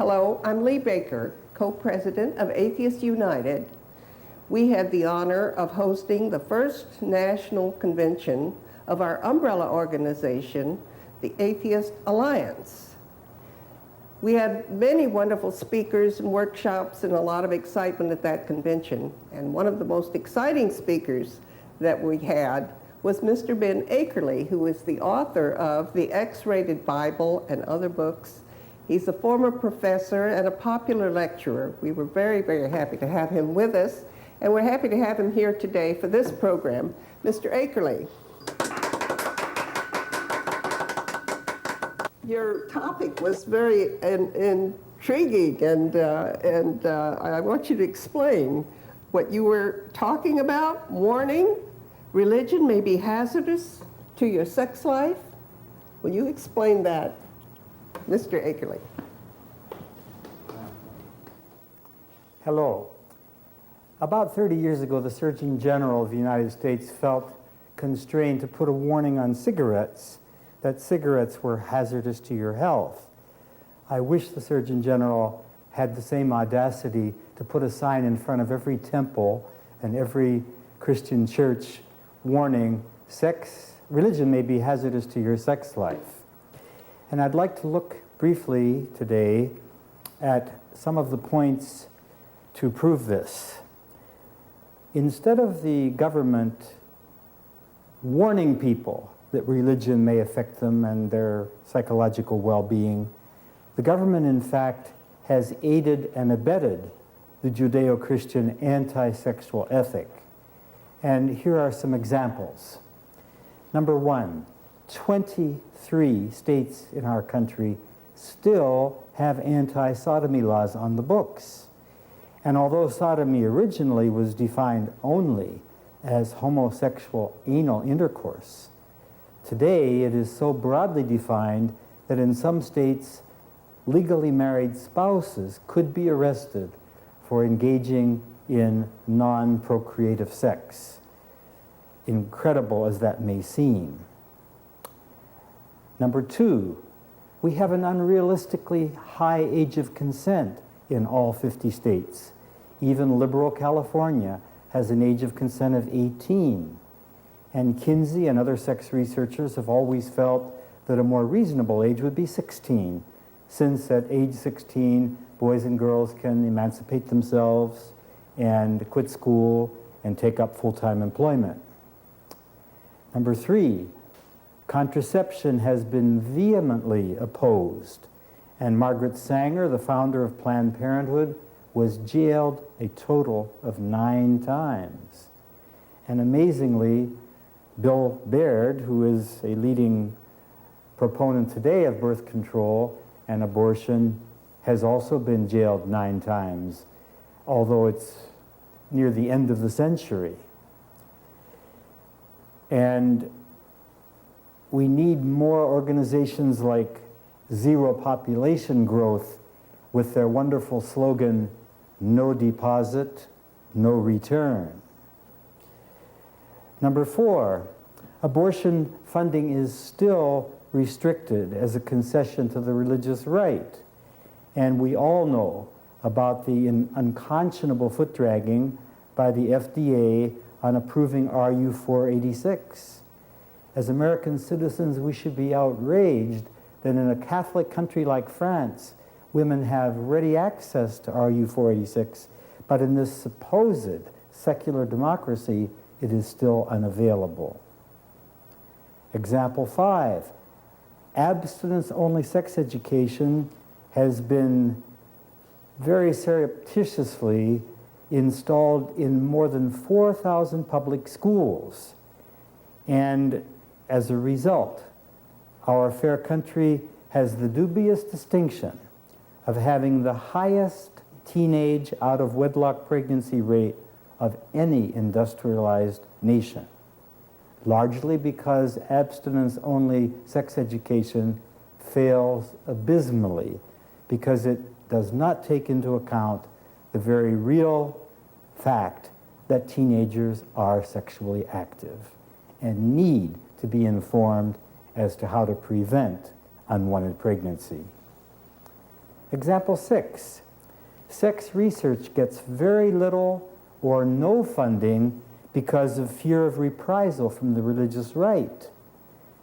Hello, I'm Lee Baker, co-president of Atheist United. We had the honor of hosting the first national convention of our umbrella organization, the Atheist Alliance. We had many wonderful speakers and workshops and a lot of excitement at that convention. And one of the most exciting speakers that we had was Mr. Ben Akerly, who is the author of The X-Rated Bible and other books. He's a former professor and a popular lecturer. We were very, very happy to have him with us, and we're happy to have him here today for this program. Mr. Akerly. Your topic was very intriguing, and I want you to explain what you were talking about. Warning, religion may be hazardous to your sex life. Will you explain that, Mr. Akerly? Hello. About 30 years ago, the Surgeon General of the United States felt constrained to put a warning on cigarettes that cigarettes were hazardous to your health. I wish the Surgeon General had the same audacity to put a sign in front of every temple and every Christian church warning, religion may be hazardous to your sex life. And I'd like to look briefly today at some of the points to prove this. Instead of the government warning people that religion may affect them and their psychological well-being, the government, in fact, has aided and abetted the Judeo-Christian anti-sexual ethic. And here are some examples. Number one, 23 states in our country still have anti-sodomy laws on the books. And although sodomy originally was defined only as homosexual anal intercourse, today it is so broadly defined that in some states, legally married spouses could be arrested for engaging in non-procreative sex, incredible as that may seem. Number two, we have an unrealistically high age of consent in all 50 states. Even liberal California has an age of consent of 18. And Kinsey and other sex researchers have always felt that a more reasonable age would be 16, since at age 16, boys and girls can emancipate themselves and quit school and take up full-time employment. Number three, contraception has been vehemently opposed, and Margaret Sanger, the founder of Planned Parenthood, was jailed a total of 9 times. And amazingly, Bill Baird, who is a leading proponent today of birth control and abortion, has also been jailed 9 times, although it's near the end of the century. And we need more organizations like Zero Population Growth with their wonderful slogan, no deposit, no return. Number four, abortion funding is still restricted as a concession to the religious right. And we all know about the unconscionable foot dragging by the FDA on approving RU 486. As American citizens, we should be outraged that in a Catholic country like France, women have ready access to RU 486, but in this supposed secular democracy, it is still unavailable. Example 5, abstinence-only sex education has been very surreptitiously installed in more than 4,000 public schools. And as a result, our fair country has the dubious distinction of having the highest teenage out-of-wedlock pregnancy rate of any industrialized nation, largely because abstinence-only sex education fails abysmally because it does not take into account the very real fact that teenagers are sexually active and need to be informed as to how to prevent unwanted pregnancy. Example 6. Sex research gets very little or no funding because of fear of reprisal from the religious right.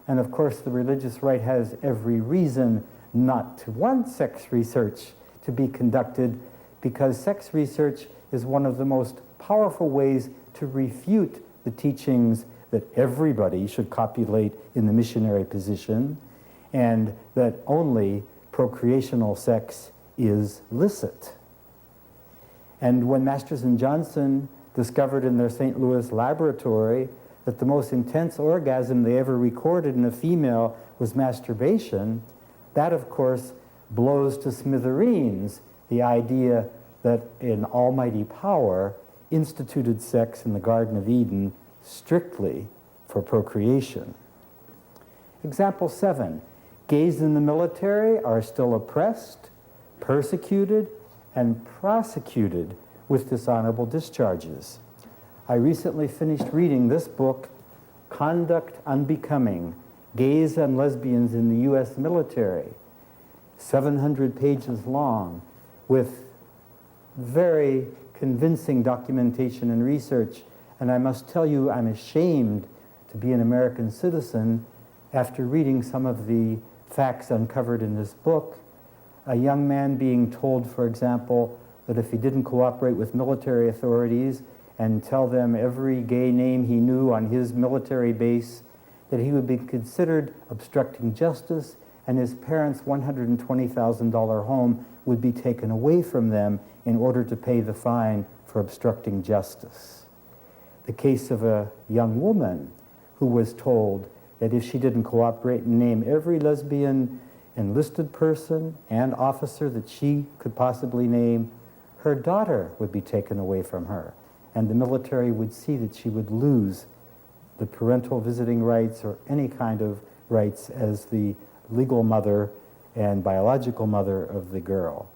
And of course, the religious right has every reason not to want sex research to be conducted, because sex research is one of the most powerful ways to refute the teachings that everybody should copulate in the missionary position, and that only procreational sex is licit. And when Masters and Johnson discovered in their St. Louis laboratory that the most intense orgasm they ever recorded in a female was masturbation, that of course blows to smithereens the idea that an almighty power instituted sex in the Garden of Eden strictly for procreation. Example 7. Gays in the military are still oppressed, persecuted, and prosecuted with dishonorable discharges. I recently finished reading this book, Conduct Unbecoming: Gays and Lesbians in the U.S. Military, 700 pages long, with very convincing documentation and research. And I must tell you, I'm ashamed to be an American citizen after reading some of the facts uncovered in this book. A young man being told, for example, that if he didn't cooperate with military authorities and tell them every gay name he knew on his military base, that he would be considered obstructing justice, and his parents' $120,000 home would be taken away from them in order to pay the fine for obstructing justice. The case of a young woman who was told that if she didn't cooperate and name every lesbian enlisted person and officer that she could possibly name, her daughter would be taken away from her, and the military would see that she would lose the parental visiting rights or any kind of rights as the legal mother and biological mother of the girl.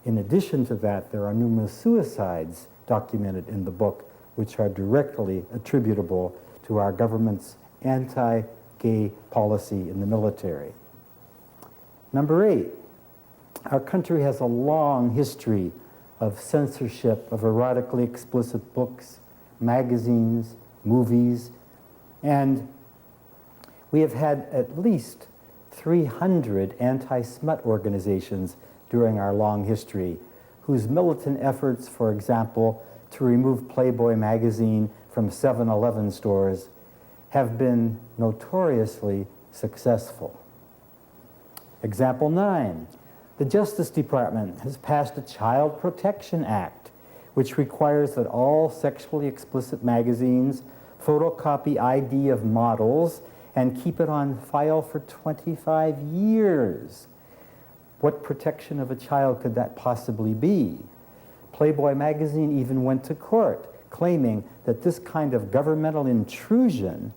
In addition to that, there are numerous suicides documented in the book which are directly attributable to our government's anti-gay policy in the military. Number 8, our country has a long history of censorship of erotically explicit books, magazines, movies, and we have had at least 300 anti-smut organizations during our long history, whose militant efforts, for example, to remove Playboy magazine from 7-Eleven stores have been notoriously successful. Example 9, the Justice Department has passed a Child Protection Act, which requires that all sexually explicit magazines photocopy ID of models and keep it on file for 25 years. What protection of a child could that possibly be? Playboy magazine even went to court, claiming that this kind of governmental intrusion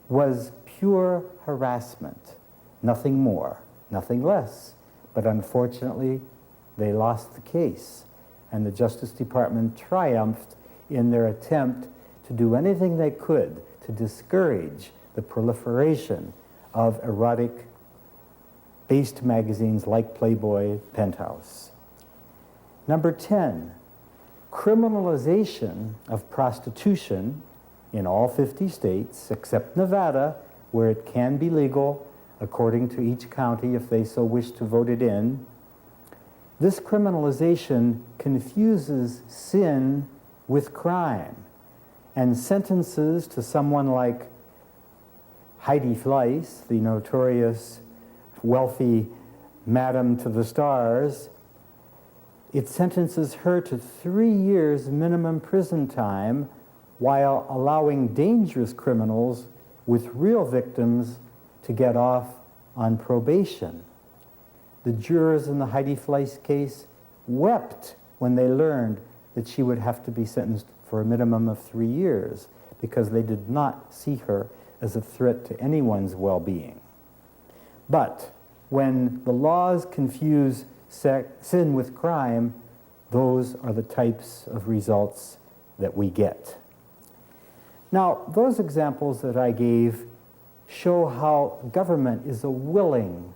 was pure harassment, nothing more, nothing less. But unfortunately, they lost the case, and the Justice Department triumphed in their attempt to do anything they could to discourage the proliferation of erotic-based magazines like Playboy, Penthouse. Number 10, criminalization of prostitution in all 50 states, except Nevada, where it can be legal according to each county if they so wish to vote it in. This criminalization confuses sin with crime, and sentences to someone like Heidi Fleiss, the notorious wealthy Madam to the Stars, it sentences her to 3 years minimum prison time while allowing dangerous criminals with real victims to get off on probation. The jurors in the Heidi Fleiss case wept when they learned that she would have to be sentenced for a minimum of 3 years because they did not see her as a threat to anyone's well-being. But when the laws confuse sin with crime, those are the types of results that we get. Now, those examples that I gave show how government is a willing,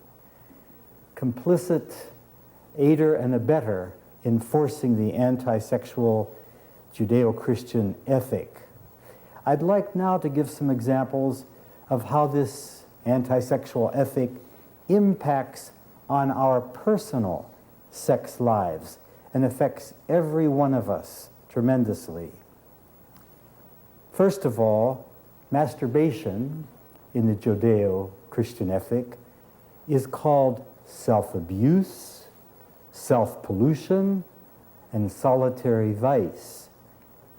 complicit, aider and abettor in forcing the anti-sexual Judeo-Christian ethic. I'd like now to give some examples of how this anti-sexual ethic impacts on our personal sex lives and affects every one of us tremendously. First of all, masturbation in the Judeo-Christian ethic is called self-abuse, self-pollution, and solitary vice,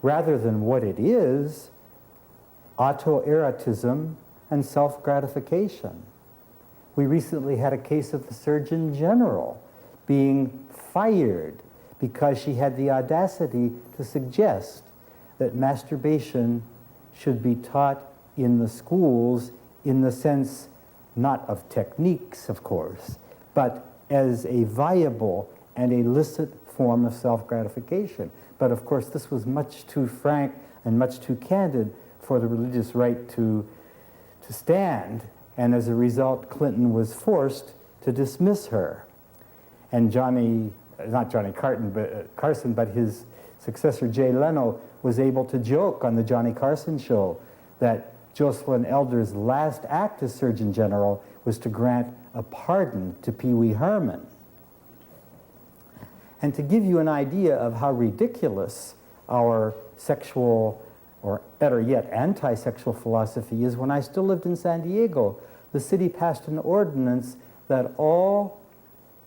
rather than what it is, autoerotism and self-gratification. We recently had a case of the Surgeon General being fired because she had the audacity to suggest that masturbation should be taught in the schools in the sense not of techniques, of course, but as a viable and illicit form of self-gratification. But of course, this was much too frank and much too candid for the religious right to stand, and as a result, Clinton was forced to dismiss her. And not Johnny Carson, but his successor, Jay Leno, was able to joke on the Johnny Carson show that Jocelyn Elder's last act as Surgeon General was to grant a pardon to Pee Wee Herman. And to give you an idea of how ridiculous our sexual, or better yet, anti-sexual philosophy is, when I still lived in San Diego, the city passed an ordinance that all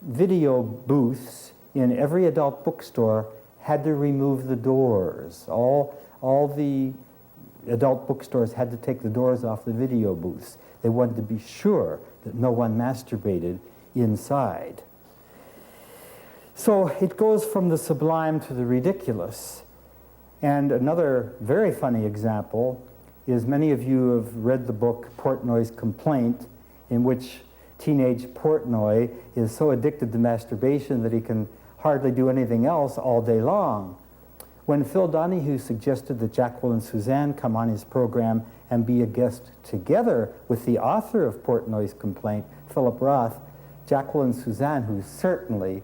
video booths in every adult bookstore had to remove the doors. All the adult bookstores had to take the doors off the video booths. They wanted to be sure that no one masturbated inside. So it goes from the sublime to the ridiculous. And another very funny example is, many of you have read the book Portnoy's Complaint, in which teenage Portnoy is so addicted to masturbation that he can hardly do anything else all day long. When Phil Donahue suggested that Jacqueline Suzanne come on his program and be a guest together with the author of Portnoy's Complaint, Philip Roth, Jacqueline Suzanne, who's certainly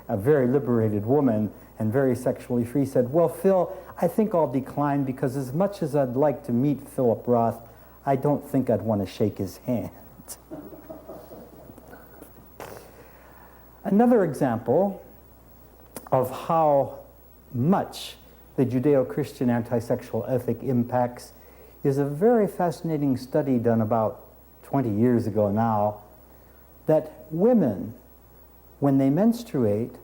a very liberated woman and very sexually free, said, "Well, Phil, I think I'll decline, because as much as I'd like to meet Philip Roth, I don't think I'd want to shake his hand." Another example of how much the Judeo-Christian anti-sexual ethic impacts is a very fascinating study done about 20 years ago now, that women, when they menstruate,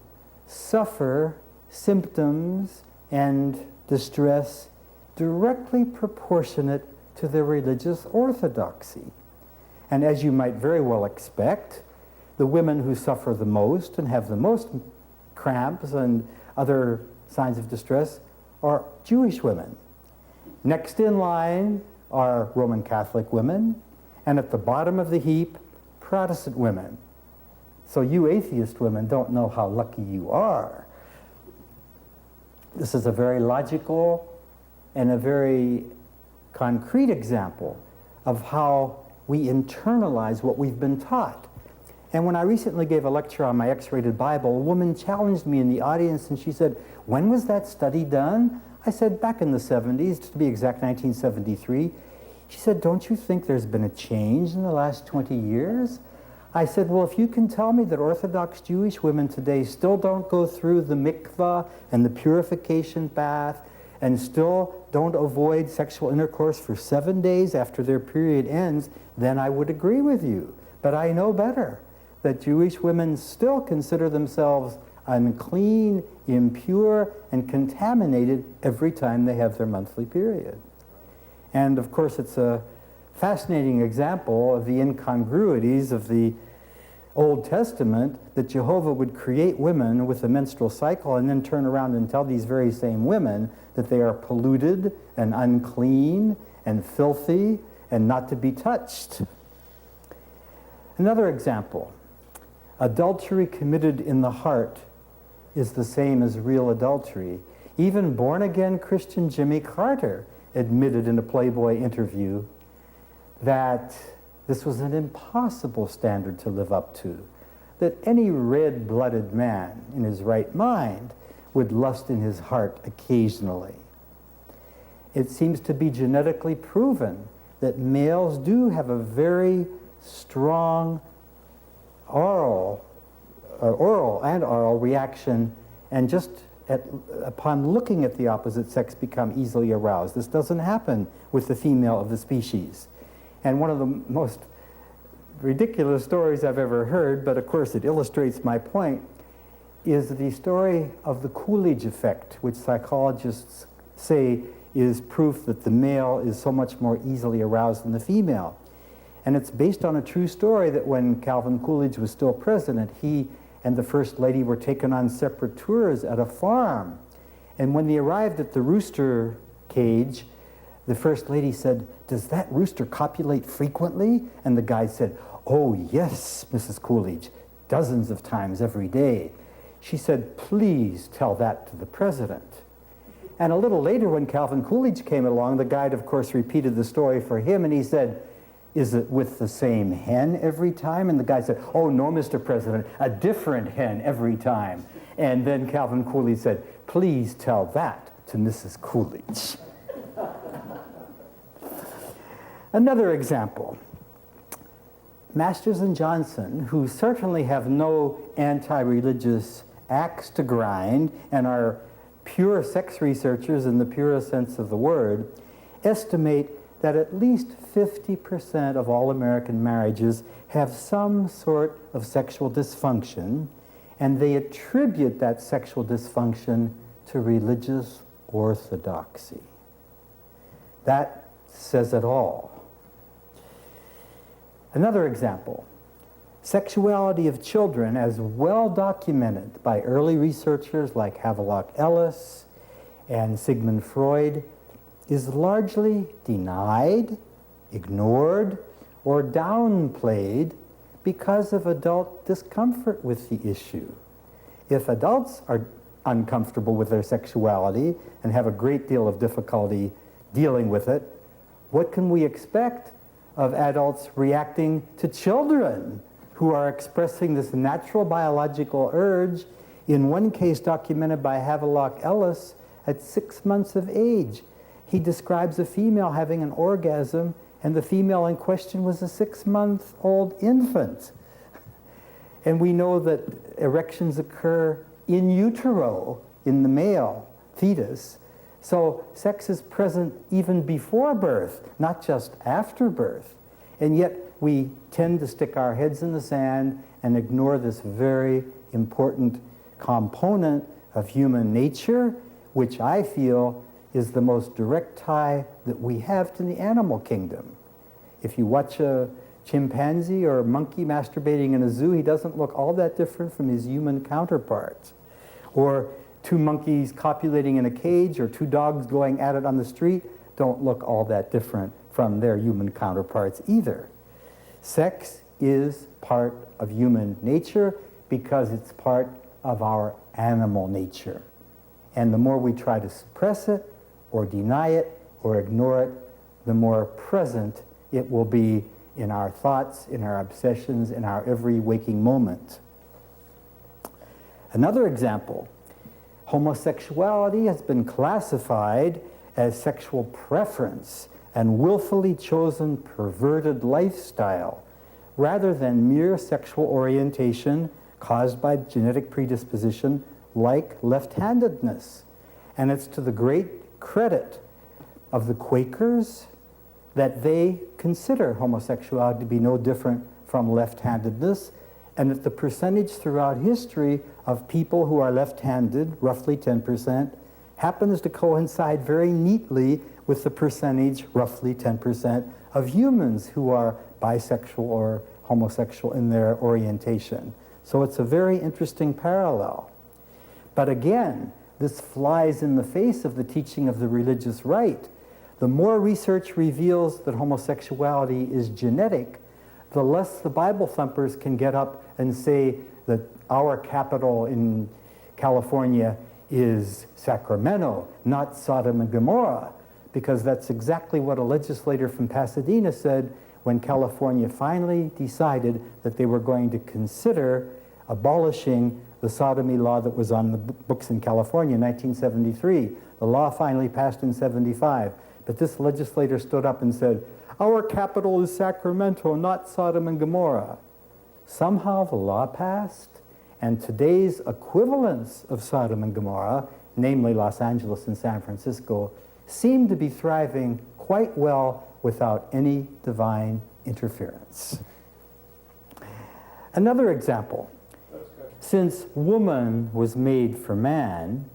suffer symptoms and distress directly proportionate to their religious orthodoxy. And as you might very well expect, the women who suffer the most and have the most cramps and other signs of distress are Jewish women. Next in line are Roman Catholic women, and at the bottom of the heap, Protestant women. So you atheist women don't know how lucky you are. This is a very logical and a very concrete example of how we internalize what we've been taught. And when I recently gave a lecture on my X-rated Bible, a woman challenged me in the audience, and she said, "When was that study done?" I said, "Back in the 70s, to be exact, 1973. She said, "Don't you think there's been a change in the last 20 years? I said, "Well, if you can tell me that Orthodox Jewish women today still don't go through the mikvah and the purification bath, and still don't avoid sexual intercourse for 7 days after their period ends, then I would agree with you. But I know better, that Jewish women still consider themselves unclean, impure, and contaminated every time they have their monthly period." And of course, it's a fascinating example of the incongruities of the Old Testament, that Jehovah would create women with a menstrual cycle and then turn around and tell these very same women that they are polluted and unclean and filthy and not to be touched. Another example, adultery committed in the heart is the same as real adultery. Even born-again Christian Jimmy Carter admitted in a Playboy interview that this was an impossible standard to live up to. that any red-blooded man in his right mind would lust in his heart occasionally. It seems to be genetically proven that males do have a very strong oral reaction, and just upon looking at the opposite sex become easily aroused. This doesn't happen with the female of the species. And one of the most ridiculous stories I've ever heard, but of course it illustrates my point, is the story of the Coolidge effect, which psychologists say is proof that the male is so much more easily aroused than the female. And it's based on a true story that when Calvin Coolidge was still president, he and the First Lady were taken on separate tours at a farm. And when they arrived at the rooster cage, the First Lady said, "Does that rooster copulate frequently?" And the guide said, "Oh, yes, Mrs. Coolidge, dozens of times every day." She said, "Please tell that to the president." And a little later, when Calvin Coolidge came along, the guide, of course, repeated the story for him, and he said, "Is it with the same hen every time?" And the guy said, "Oh, no, Mr. President, a different hen every time." And then Calvin Coolidge said, "Please tell that to Mrs. Coolidge." Another example, Masters and Johnson, who certainly have no anti-religious axe to grind and are pure sex researchers in the purest sense of the word, estimate that at least 50% of all American marriages have some sort of sexual dysfunction, and they attribute that sexual dysfunction to religious orthodoxy. That says it all. Another example, sexuality of children, as well documented by early researchers like Havelock Ellis and Sigmund Freud, is largely denied, ignored, or downplayed because of adult discomfort with the issue. If adults are uncomfortable with their sexuality and have a great deal of difficulty dealing with it, what can we expect of adults reacting to children who are expressing this natural biological urge, in one case documented by Havelock Ellis at 6 months of age? He describes a female having an orgasm, and the female in question was a 6-month-old infant. And we know that erections occur in utero in the male fetus. So sex is present even before birth, not just after birth. And yet we tend to stick our heads in the sand and ignore this very important component of human nature, which I feel is the most direct tie that we have to the animal kingdom. If you watch a chimpanzee or a monkey masturbating in a zoo, he doesn't look all that different from his human counterparts. Or 2 monkeys copulating in a cage or 2 dogs going at it on the street don't look all that different from their human counterparts either. Sex is part of human nature because it's part of our animal nature. And the more we try to suppress it or deny it or ignore it, the more present it will be in our thoughts, in our obsessions, in our every waking moment. Another example, homosexuality has been classified as sexual preference and willfully chosen perverted lifestyle rather than mere sexual orientation caused by genetic predisposition like left-handedness. And it's to the great credit of the Quakers that they consider homosexuality to be no different from left-handedness, and that the percentage throughout history of people who are left-handed, roughly 10%, happens to coincide very neatly with the percentage, roughly 10%, of humans who are bisexual or homosexual in their orientation. So it's a very interesting parallel. But again, this flies in the face of the teaching of the religious right. The more research reveals that homosexuality is genetic, the less the Bible thumpers can get up and say that our capital in California is Sacramento, not Sodom and Gomorrah, because that's exactly what a legislator from Pasadena said when California finally decided that they were going to consider abolishing the sodomy law that was on the books in California in 1973. The law finally passed in 75. But this legislator stood up and said, "Our capital is Sacramento, not Sodom and Gomorrah." Somehow the law passed, and today's equivalents of Sodom and Gomorrah, namely Los Angeles and San Francisco, seem to be thriving quite well without any divine interference. Another example. Since woman was made for man,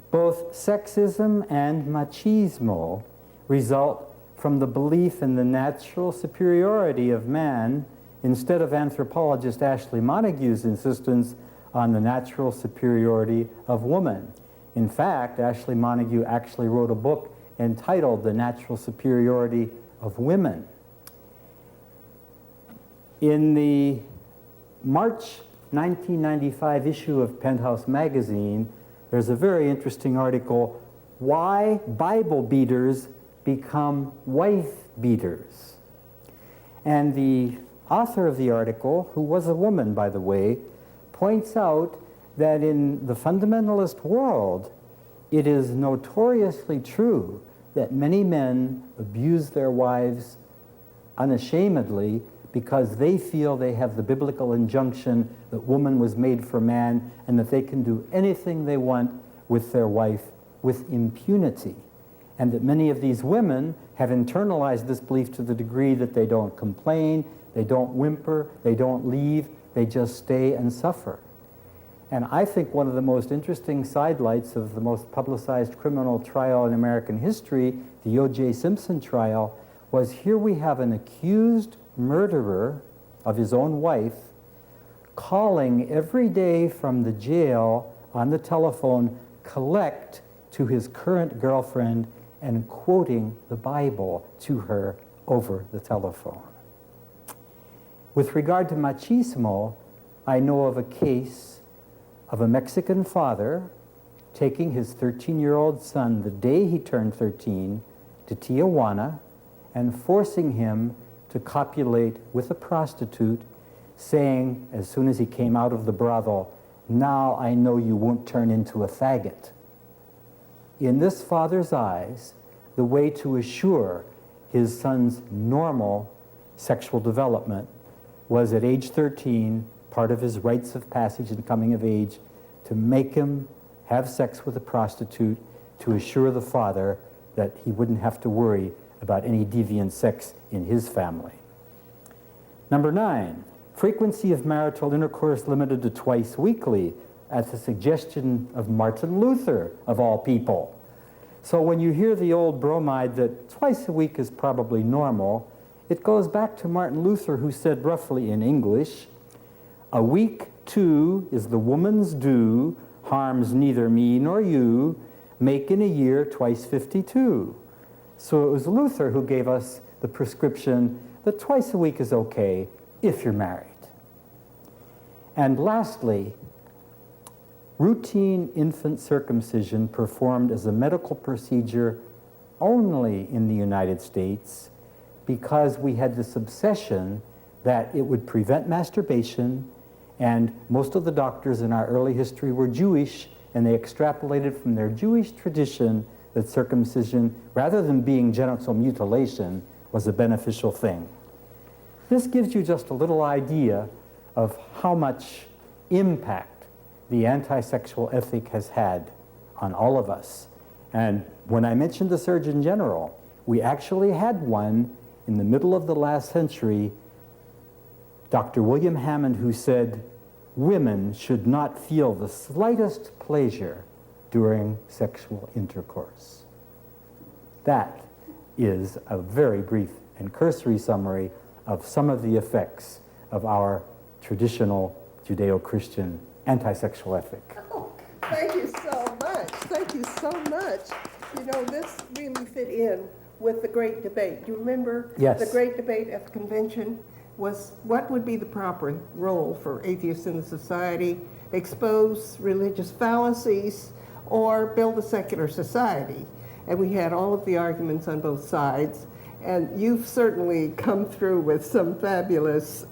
both sexism and machismo result from the belief in the natural superiority of man instead of anthropologist Ashley Montagu's insistence on the natural superiority of woman. In fact, Ashley Montagu actually wrote a book entitled The Natural Superiority of Women. In the March 1995 issue of Penthouse magazine, there's a very interesting article, Why Bible Beaters Become Wife Beaters. And the author of the article, who was a woman, by the way, points out that in the fundamentalist world, it is notoriously true that many men abuse their wives unashamedly because they feel they have the biblical injunction that woman was made for man and that they can do anything they want with their wife with impunity. And that many of these women have internalized this belief to the degree that they don't complain, they don't whimper, they don't leave, they just stay and suffer. And I think one of the most interesting sidelights of the most publicized criminal trial in American history, the O.J. Simpson trial, was here we have an accused murderer of his own wife calling every day from the jail on the telephone, collect to his current girlfriend and quoting the Bible to her over the telephone. With regard to machismo, I know of a case of a Mexican father taking his 13-year-old son the day he turned 13 to Tijuana and forcing him to copulate with a prostitute, saying, as soon as he came out of the brothel, "Now I know you won't turn into a faggot." In this father's eyes, the way to assure his son's normal sexual development was at age 13, part of his rites of passage and coming of age, to make him have sex with a prostitute to assure the father that he wouldn't have to worry about any deviant sex in his family. Number 9, frequency of marital intercourse limited to twice weekly at the suggestion of Martin Luther, of all people. So when you hear the old bromide that twice a week is probably normal, it goes back to Martin Luther, who said roughly in English, "A week too is the woman's due, harms neither me nor you, make in a year twice 52. So it was Luther who gave us the prescription that twice a week is okay if you're married. And lastly, routine infant circumcision performed as a medical procedure only in the United States because we had this obsession that it would prevent masturbation, and most of the doctors in our early history were Jewish, and they extrapolated from their Jewish tradition that circumcision, rather than being genital mutilation, was a beneficial thing. This gives you just a little idea of how much impact the anti-sexual ethic has had on all of us. And when I mentioned the Surgeon General, we actually had one in the middle of the last century, Dr. William Hammond, who said, women should not feel the slightest pleasure during sexual intercourse. That is a very brief and cursory summary of some of the effects of our traditional Judeo-Christian anti-sexual ethic. Oh, thank you so much. Thank you so much. You know, this really fit in with the great debate. Do you remember? Yes. The great debate at the convention was what would be the proper role for atheists in the society, expose religious fallacies, or build a secular society. And we had all of the arguments on both sides. And you've certainly come through with some fabulous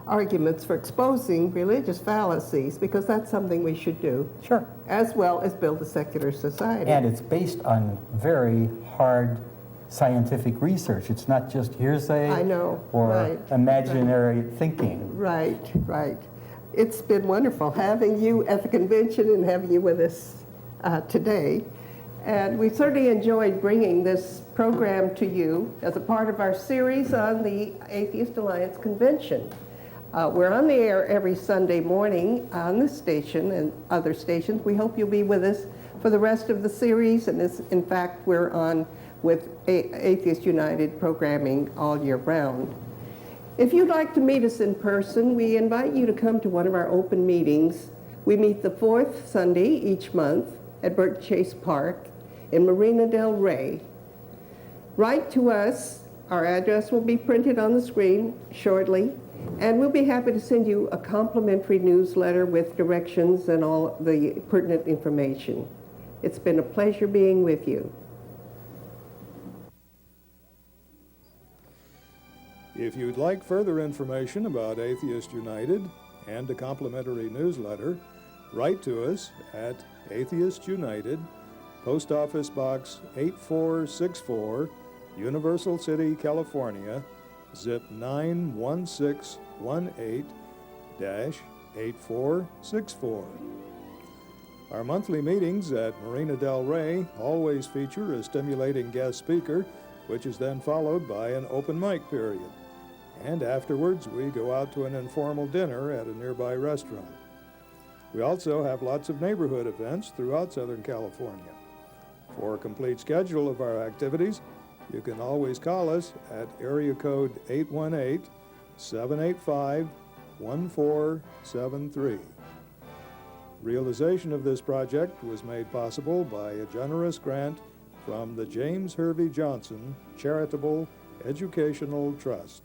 arguments for exposing religious fallacies, because that's something we should do, Sure. as well as build a secular society. And it's based on very hard scientific research. It's not just hearsay I know, or right, imaginary thinking. Right, right. It's been wonderful having you at the convention and having you with us today. And we certainly enjoyed bringing this program to you as a part of our series on the Atheist Alliance Convention. We're on the air every Sunday morning on this station and other stations. We hope you'll be with us for the rest of the series. And in fact, we're on with Atheist United programming all year round. If you'd like to meet us in person, we invite you to come to one of our open meetings. We meet the fourth Sunday each month at Burton Chase Park in Marina del Rey. Write to us. Our address will be printed on the screen shortly, and we'll be happy to send you a complimentary newsletter with directions and all the pertinent information. It's been a pleasure being with you. If you'd like further information about Atheist United and a complimentary newsletter, write to us at Atheist United, Post Office Box 8464, Universal City, California, zip 91618-8464. Our monthly meetings at Marina del Rey always feature a stimulating guest speaker, which is then followed by an open mic period. And afterwards, we go out to an informal dinner at a nearby restaurant. We also have lots of neighborhood events throughout Southern California. For a complete schedule of our activities, you can always call us at area code 818-785-1473. Realization of this project was made possible by a generous grant from the James Hervey Johnson Charitable Educational Trust.